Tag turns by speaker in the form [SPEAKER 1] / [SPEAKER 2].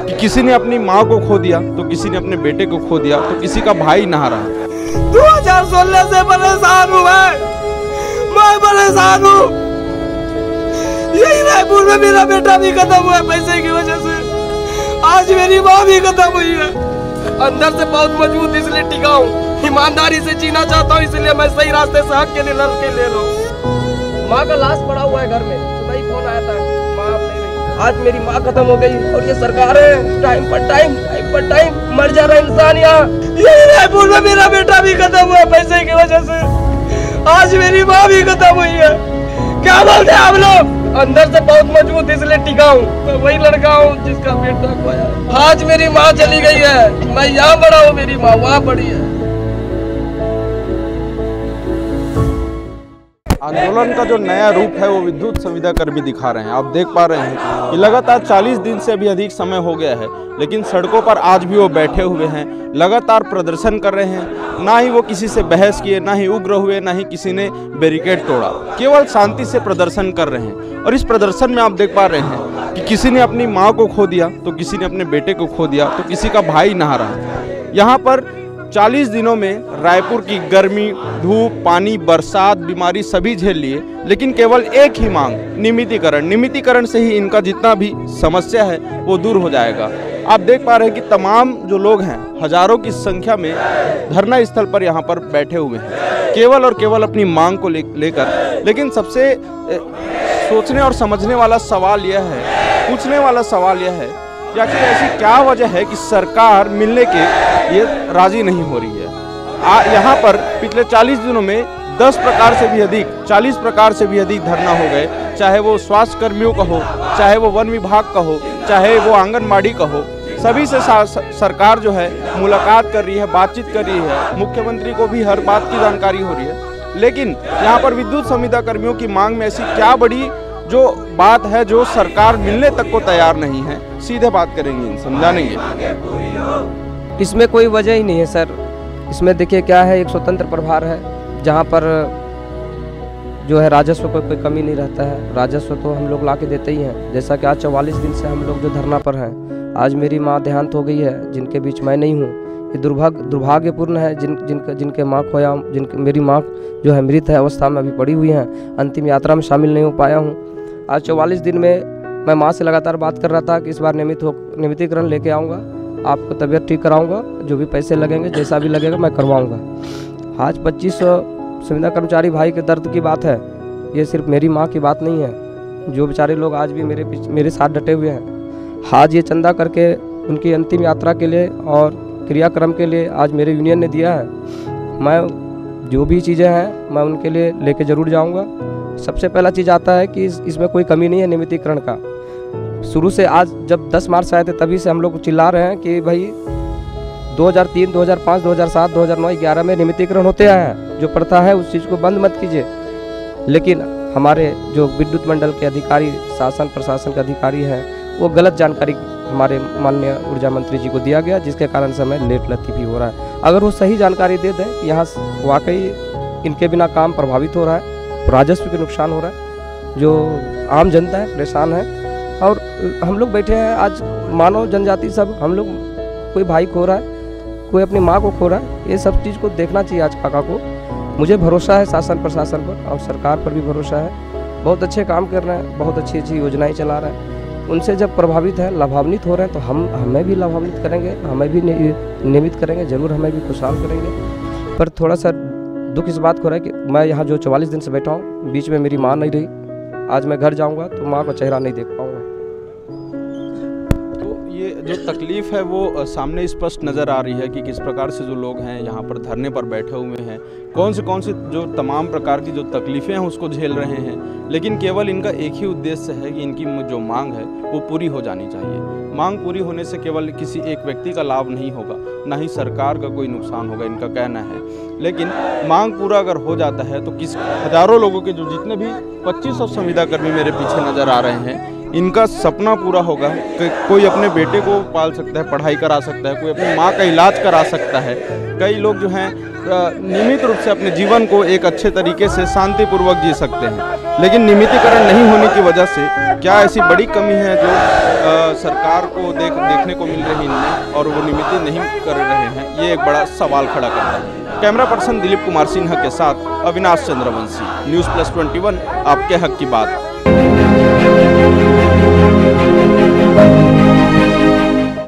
[SPEAKER 1] कि किसी ने अपनी माँ को खो दिया, तो किसी ने अपने बेटे को खो दिया, तो किसी का भाई नहा रहा।
[SPEAKER 2] 2016 से परेशान हूँ मैं परेशान हूँ। यही रायपुर में मेरा बेटा भी खत्म हुआ पैसे की वजह से। आज मेरी माँ भी खत्म हुई है। अंदर से बहुत मजबूत इसलिए टिका हूँ, ईमानदारी से जीना चाहता हूँ, इसलिए मैं सही रास्ते से हक के लिए लड़ के ले रहा हूँ। माँ का लाश पड़ा हुआ है घर में, सुबह ही फोन आया था, माँ अब नहीं रही। आज मेरी माँ खत्म हो गई और ये सरकार है टाइम पर टाइम मर जा रहा इंसान यहाँ। यही रायपुर में मेरा बेटा भी खत्म हुआ पैसे की वजह से। आज मेरी माँ भी खत्म हुई है। क्या बोलते हैं आप लोग? अंदर से बहुत मजबूत इसलिए टिका हूँ, मैं वही लड़का हूँ जिसका बेटा खोया। आज मेरी माँ चली गई है, मैं यहाँ बड़ा हूँ, मेरी माँ वहाँ पड़ी है।
[SPEAKER 1] आंदोलन का जो नया रूप है वो विद्युत संविदा कर्मी दिखा रहे हैं। आप देख पा रहे हैं कि लगातार 40 दिन से भी अधिक समय हो गया है, लेकिन सड़कों पर आज भी वो बैठे हुए हैं, लगातार प्रदर्शन कर रहे हैं। ना ही वो किसी से बहस किए, ना ही उग्र हुए, ना ही किसी ने बैरिकेड तोड़ा, केवल शांति से प्रदर्शन कर रहे हैं। और इस प्रदर्शन में आप देख पा रहे हैं कि किसी ने अपनी माँ को खो दिया, तो किसी ने अपने बेटे को खो दिया, तो किसी का भाई नहा रहा। यहाँ पर 40 दिनों में रायपुर की गर्मी, धूप, पानी, बरसात, बीमारी सभी झेल लिए, लेकिन केवल एक ही मांग, नियमितीकरण से ही इनका जितना भी समस्या है वो दूर हो जाएगा। आप देख पा रहे हैं कि तमाम जो लोग हैं हजारों की संख्या में धरना स्थल पर यहाँ पर बैठे हुए हैं, केवल और केवल अपनी मांग को लेकर। लेकिन सबसे सोचने और समझने वाला सवाल यह है, पूछने वाला सवाल यह है कि आखिर ऐसी क्या वजह है कि सरकार मिलने के ये राजी नहीं हो रही है। यहाँ पर पिछले 40 दिनों में 40 प्रकार से भी अधिक धरना हो गए, चाहे वो स्वास्थ्य कर्मियों का हो, चाहे वो वन विभाग का हो, चाहे वो आंगनबाड़ी का हो। सभी से सरकार जो है मुलाकात कर रही है, बातचीत कर रही है, मुख्यमंत्री को भी हर बात की जानकारी हो रही है। लेकिन यहाँ पर विद्युत संविदा कर्मियों की मांग में ऐसी क्या बड़ी जो बात है जो सरकार मिलने तक को तैयार नहीं है? सीधे बात करेंगे, समझानेंगे।
[SPEAKER 2] इसमें कोई वजह ही नहीं है सर। इसमें देखिए क्या है, एक स्वतंत्र प्रभार है जहाँ पर जो है राजस्व को कोई कमी नहीं रहता है। राजस्व तो हम लोग ला के देते ही हैं। जैसा कि आज 44 दिन से हम लोग जो धरना पर हैं, आज मेरी माँ देहांत हो गई है, जिनके बीच मैं नहीं हूँ। ये दुर्भाग्यपूर्ण है। जिनके माँ खोया, मेरी माँ जो है मृत है अवस्था में अभी पड़ी हुई हैं, अंतिम यात्रा में शामिल नहीं हो पाया हूँ। आज 44 दिन में मैं माँ से लगातार बात कर रहा था कि इस बार नियमितीकरण लेके आऊँगा, आपको तबीयत ठीक कराऊँगा, जो भी पैसे लगेंगे जैसा भी लगेगा मैं करवाऊँगा। आज 2500 संविदा कर्मचारी भाई के दर्द की बात है, ये सिर्फ मेरी माँ की बात नहीं है। जो बेचारे लोग आज भी मेरे साथ डटे हुए हैं, आज ये चंदा करके उनकी अंतिम यात्रा के लिए और क्रियाक्रम के लिए आज मेरे यूनियन ने दिया है। मैं जो भी चीज़ें हैं मैं उनके लिए लेके ज़रूर जाऊंगा। सबसे पहला चीज़ आता है कि इसमें कोई कमी नहीं है नियमितीकरण का। शुरू से आज जब 10 मार्च आए थे तभी से हम लोग चिल्ला रहे हैं कि भाई 2003, 2005, 2007, 2009, 2011 में नियमितीकरण होते आए हैं। जो प्रथा है उस चीज़ को बंद मत कीजिए। लेकिन हमारे जो विद्युत मंडल के अधिकारी, शासन प्रशासन के अधिकारी हैं, वो गलत जानकारी हमारे माननीय ऊर्जा मंत्री जी को दिया गया, जिसके कारण से हमें लेट लतीफ़ी हो रहा है। अगर वो सही जानकारी दे दें कि यहाँ वाकई इनके बिना काम प्रभावित हो रहा है, राजस्व के नुकसान हो रहा है, जो आम जनता है परेशान है, और हम लोग बैठे हैं आज मानव जनजाति सब, हम लोग कोई भाई खो रहा है, कोई अपनी माँ को खो रहा है। ये सब चीज़ को देखना चाहिए आज काका को। मुझे भरोसा है शासन प्रशासन पर और सरकार पर भी भरोसा है। बहुत अच्छे काम कर रहे हैं, बहुत अच्छी अच्छी योजनाएं चला रहे हैं। उनसे जब प्रभावित है, लाभान्वित हो रहे हैं, तो हमें भी लाभान्वित करेंगे, हमें भी नियमित करेंगे, ज़रूर हमें भी खुशहाल करेंगे। पर थोड़ा सा दुख इस बात को है कि मैं यहाँ जो 44 दिन से बैठा हूँ, बीच में मेरी माँ नहीं रही। आज मैं घर जाऊँगा तो माँ का चेहरा नहीं देख पाऊँगा।
[SPEAKER 1] ये जो तकलीफ़ है वो सामने स्पष्ट नज़र आ रही है कि किस प्रकार से जो लोग हैं यहाँ पर धरने पर बैठे हुए हैं, कौन से जो तमाम प्रकार की जो तकलीफ़ें हैं उसको झेल रहे हैं। लेकिन केवल इनका एक ही उद्देश्य है कि इनकी जो मांग है वो पूरी हो जानी चाहिए। मांग पूरी होने से केवल किसी एक व्यक्ति का लाभ नहीं होगा, ना ही सरकार का कोई नुकसान होगा, इनका कहना है। लेकिन मांग पूरा अगर हो जाता है तो हज़ारों लोगों के जो जितने भी 2500 संविदा कर्मी मेरे पीछे नज़र आ रहे हैं, इनका सपना पूरा होगा कि कोई अपने बेटे को पाल सकता है, पढ़ाई करा सकता है, कोई अपनी माँ का इलाज करा सकता है। कई लोग जो हैं नियमित रूप से अपने जीवन को एक अच्छे तरीके से शांतिपूर्वक जी सकते हैं, लेकिन नियमितीकरण नहीं होने की वजह से क्या ऐसी बड़ी कमी है जो सरकार को देखने को मिल रही है और वो नियमित नहीं कर रहे हैं, ये एक बड़ा सवाल खड़ा करता है। कैमरा पर्सन दिलीप कुमार सिन्हा के साथ अविनाश चंद्रवंशी, न्यूज़ प्लस 21, आपके हक की बात।